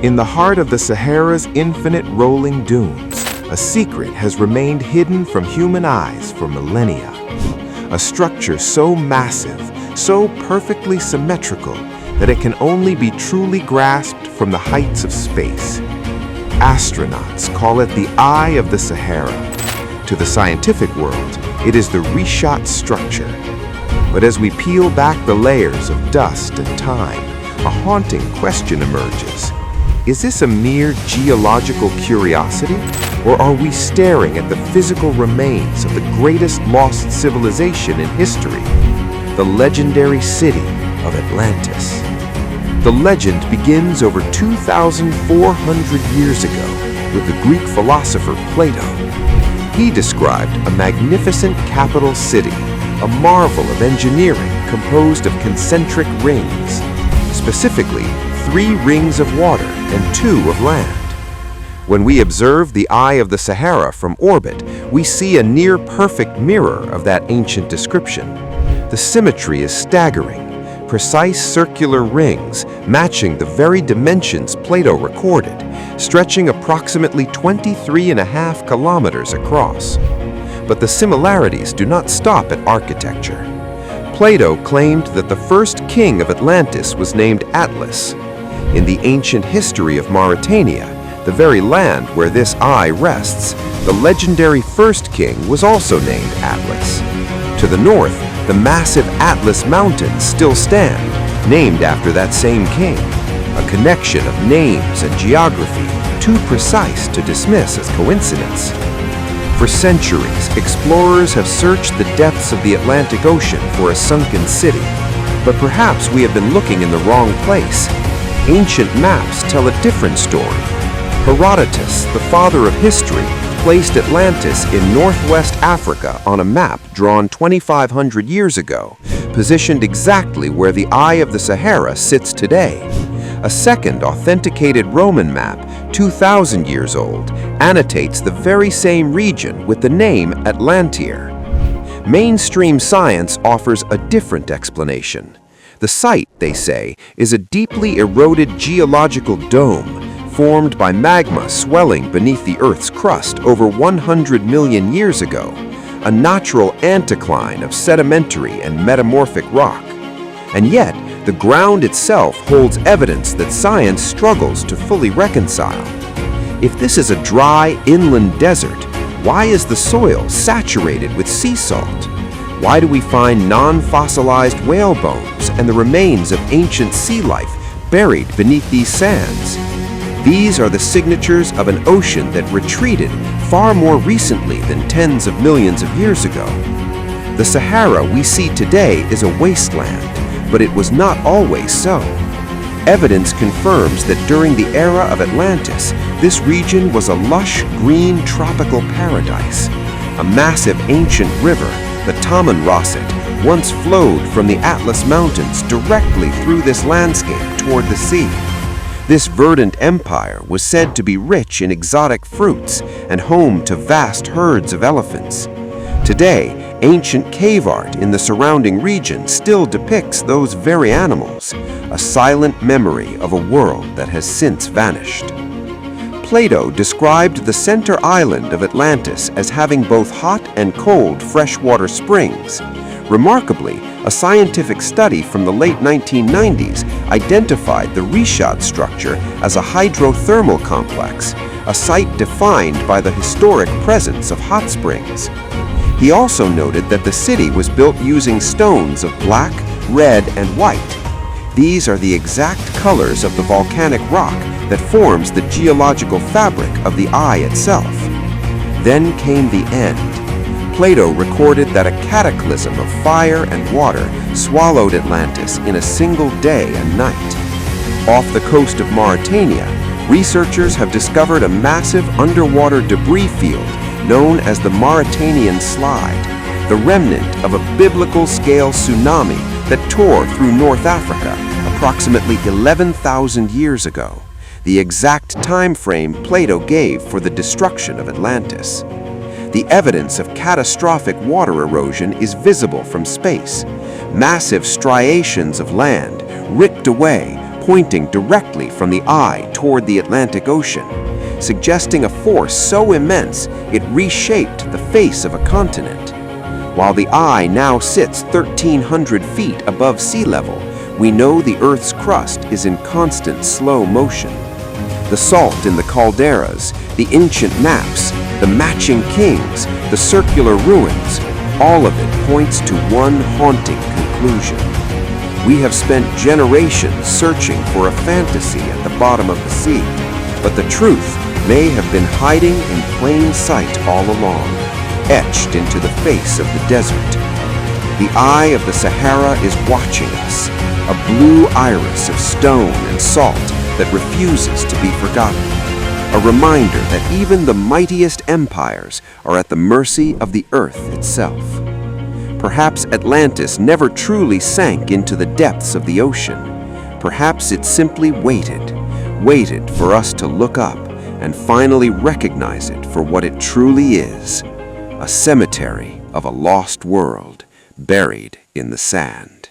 In the heart of the Sahara's infinite rolling dunes, a secret has remained hidden from human eyes for millennia. A structure so massive, so perfectly symmetrical, that it can only be truly grasped from the heights of space. Astronauts call it the Eye of the Sahara. To the scientific world, it is the Richat Structure. But as we peel back the layers of dust and time, a haunting question emerges. Is this a mere geological curiosity, or are we staring at the physical remains of the greatest lost civilization in history, the legendary city of Atlantis? The legend begins over 2,400 years ago with the Greek philosopher Plato. He described a magnificent capital city, a marvel of engineering composed of concentric rings, specifically 3 rings of water and 2 of land. When we observe the Eye of the Sahara from orbit, we see a near-perfect mirror of that ancient description. The symmetry is staggering, precise circular rings matching the very dimensions Plato recorded, stretching approximately 23.5 kilometers across. But the similarities do not stop at architecture. Plato claimed that the first king of Atlantis was named Atlas. In the ancient history of Mauritania, the very land where this eye rests, the legendary first king was also named Atlas. To the north, the massive Atlas Mountains still stand, named after that same king, a connection of names and geography too precise to dismiss as coincidence. For centuries, explorers have searched the depths of the Atlantic Ocean for a sunken city, but perhaps we have been looking in the wrong place. Ancient maps tell a different story. Herodotus, the father of history, placed Atlantis in northwest Africa on a map drawn 2,500 years ago, positioned exactly where the Eye of the Sahara sits today. A second authenticated Roman map, 2,000 years old, annotates the very same region with the name Atlantir. Mainstream science offers a different explanation. The site, they say, is a deeply eroded geological dome formed by magma swelling beneath the Earth's crust over 100 million years ago, a natural anticline of sedimentary and metamorphic rock. And yet, the ground itself holds evidence that science struggles to fully reconcile. If this is a dry inland desert, why is the soil saturated with sea salt? Why do we find non-fossilized whale bones and the remains of ancient sea life buried beneath these sands? These are the signatures of an ocean that retreated far more recently than tens of millions of years ago. The Sahara we see today is a wasteland, but it was not always so. Evidence confirms that during the era of Atlantis, this region was a lush, green tropical paradise. A massive ancient river, the Tamanraset, once flowed from the Atlas Mountains directly through this landscape toward the sea. This verdant empire was said to be rich in exotic fruits and home to vast herds of elephants. Today, ancient cave art in the surrounding region still depicts those very animals, a silent memory of a world that has since vanished. Plato described the center island of Atlantis as having both hot and cold freshwater springs. Remarkably, a scientific study from the late 1990s identified the Richat Structure as a hydrothermal complex, a site defined by the historic presence of hot springs. He also noted that the city was built using stones of black, red, and white. These are the exact colors of the volcanic rock that forms the geological fabric of the eye itself. Then came the end. Plato recorded that a cataclysm of fire and water swallowed Atlantis in a single day and night. Off the coast of Mauritania, researchers have discovered a massive underwater debris field known as the Mauritanian Slide, the remnant of a biblical-scale tsunami that tore through North Africa approximately 11,000 years ago, the exact time frame Plato gave for the destruction of Atlantis. The evidence of catastrophic water erosion is visible from space. Massive striations of land, ripped away, pointing directly from the eye toward the Atlantic Ocean, suggesting a force so immense it reshaped the face of a continent. While the eye now sits 1,300 feet above sea level, we know the Earth's crust is in constant slow motion. The salt in the calderas, the ancient maps, the matching kings, the circular ruins, all of it points to one haunting conclusion. We have spent generations searching for a fantasy at the bottom of the sea, but the truth may have been hiding in plain sight all along, etched into the face of the desert. The eye of the Sahara is watching us, a blue iris of stone and salt that refuses to be forgotten, a reminder that even the mightiest empires are at the mercy of the earth itself. Perhaps Atlantis never truly sank into the depths of the ocean. Perhaps it simply waited for us to look up and finally recognize it for what it truly is, a cemetery of a lost world buried in the sand.